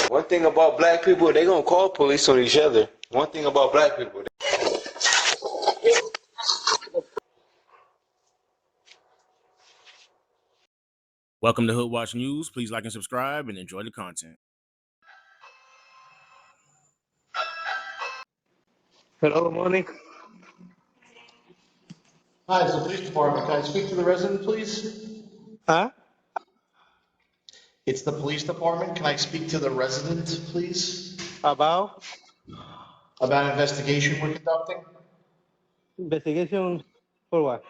One thing about black people, they gonna call police on each other. One thing about black people. Welcome to Hood Watch News. Please like and subscribe and enjoy the content. Hello, good morning. Hi, it's the police department. Can I speak to the resident, please? Huh? It's the police department. Can I speak to the resident, please? About About an investigation we're conducting? investigation for what?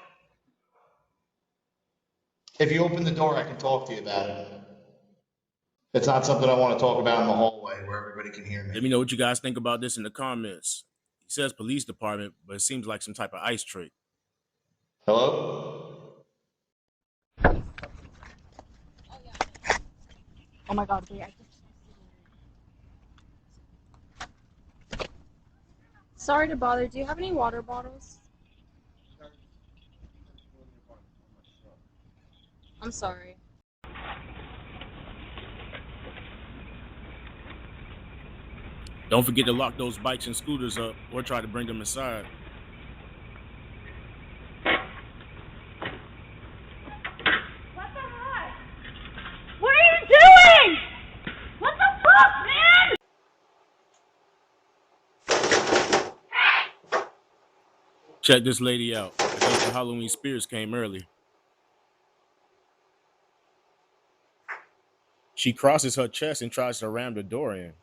If you open the door, I can talk to you about it. It's not something I want to talk about in the hallway where everybody can hear Let me. me know what you guys think about this in the comments. He says police department, but it seems like some type of ice trick. Hello? Oh my god, wait, Sorry to bother. Do you have any water bottles? I'm sorry. Don't forget to lock those bikes and scooters up or try to bring them inside. What the heck? What are you doing? What the fuck, man? Check this lady out. I guess the Halloween spirits came early. She crosses her chest and tries to ram the door in.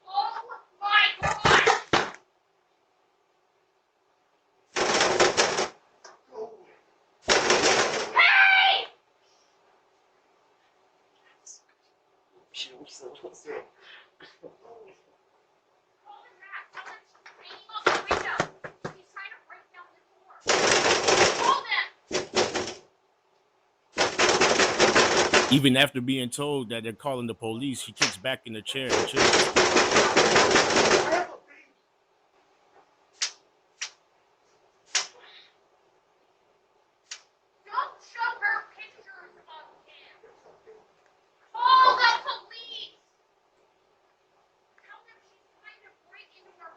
Oh my god! Hey! Even after being told that they're calling the police, she kicks back in the chair and chills. Don't show her pictures of him. Call the police. Tell them she's trying to break into her.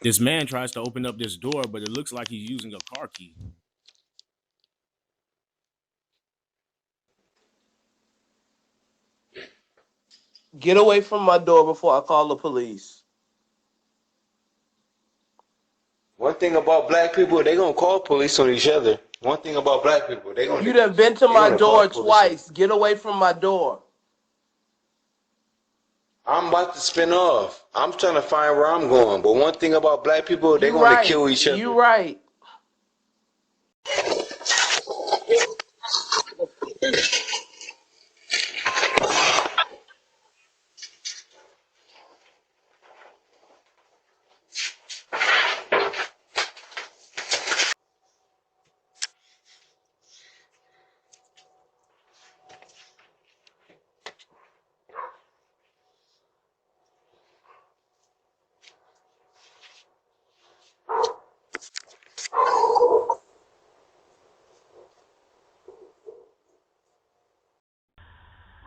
This man tries to open up this door, but it looks like he's using a car key. Get away from my door before I call the police. One thing about black people, they gonna call police on each other. One thing about black people, they gonna. You done been to they my gonna door call police. twice. Get away from my door. I'm about to spin off. I'm trying to find where I'm going. But one thing about black people, they You gonna right. kill each other. You right.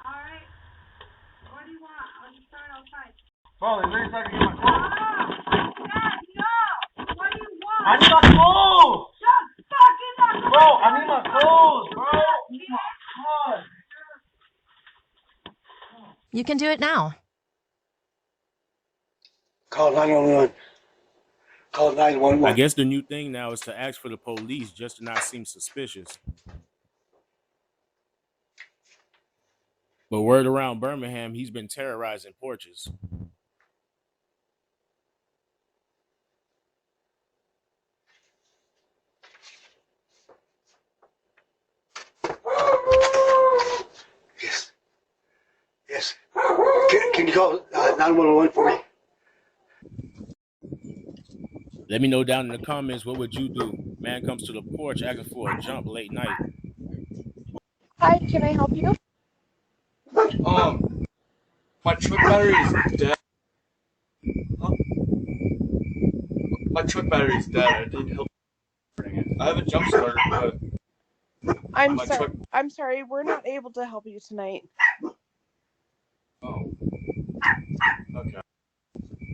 Alright. What do you want? I'll just start outside. Bro, there's really something in my clothes. Dad, no! What do you want? I need my clothes! Just fucking not Bro, I need my clothes, bro! Oh my god. You can do it now. Call 911. Call 911. I guess the new thing now is to ask for the police just to not seem suspicious. But word around Birmingham, he's been terrorizing porches. Yes. Yes. Can you call 911 for me? Let me know down in the comments, what would you do? Man comes to the porch asking for a jump late night. Hi, can I help you? My truck battery is dead. Huh? My truck battery is dead. I need help. I have a jump starter, but My truck. I'm sorry. We're not able to help you tonight. Oh. Okay.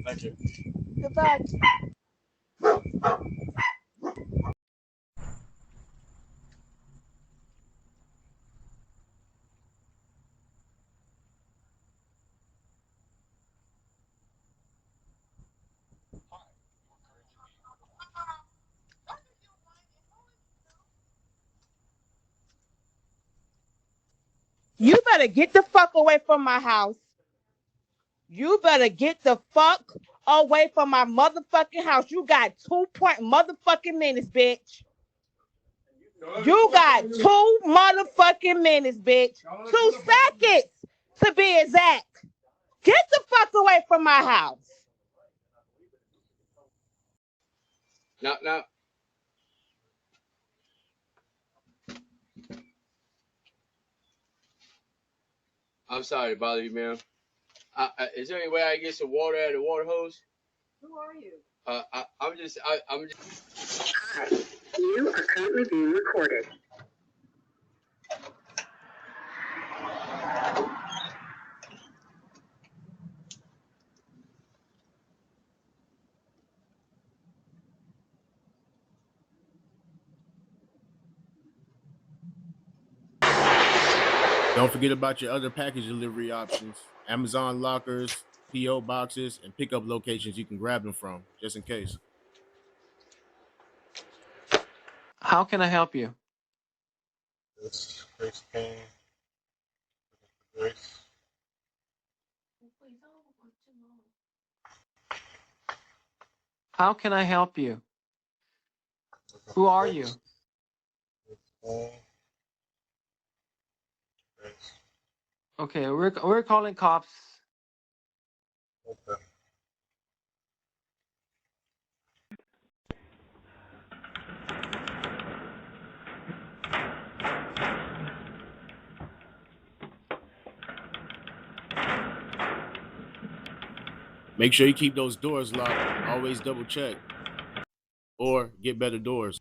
Thank you. Good luck. You better get the fuck away from my house. You better get the fuck away from my motherfucking house. You got 2 motherfucking minutes, bitch. You got 2 motherfucking minutes, bitch. 2 seconds to be exact. Get the fuck away from my house. Now. I'm sorry to bother you, ma'am. Is there any way I can get some water out of the water hose? Who are you? I'm just. Hi. You are currently being recorded. Don't forget about your other package delivery options: Amazon lockers, PO boxes, and pickup locations you can grab them from, just in case. How can I help you? This Grace King. Grace. How can I help you? Who are you? Grace. Okay, we're calling cops. Okay. Make sure you keep those doors locked. Always double check. Or get better doors.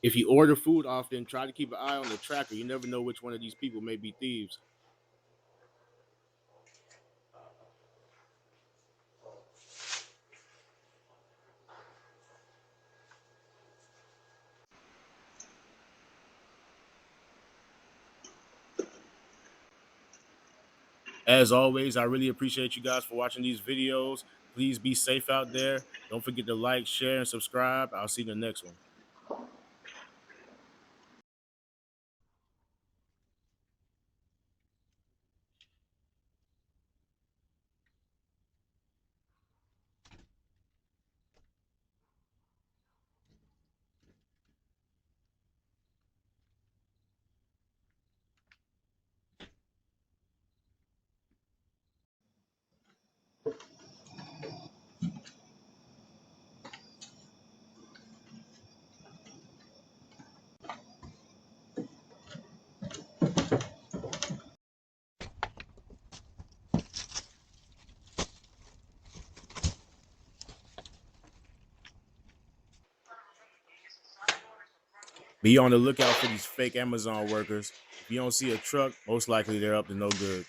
If you order food often, try to keep an eye on the tracker. You never know which one of these people may be thieves. As always, I really appreciate you guys for watching these videos. Please be safe out there. Don't forget to like, share, and subscribe. I'll see you in the next one. Be on the lookout for these fake Amazon workers. If you don't see a truck, most likely they're up to no good.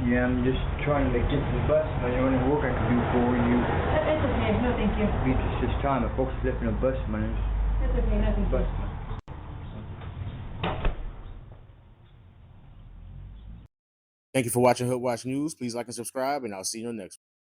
Yeah, I'm just trying to get to the bus. Is there any work I can do for you? It's okay. No, thank you. It's just time. The folks left in the bus, man. It's okay. No, thank you. Bus. Thank you for watching Hood Watch News. Please like and subscribe, and I'll see you on the next one.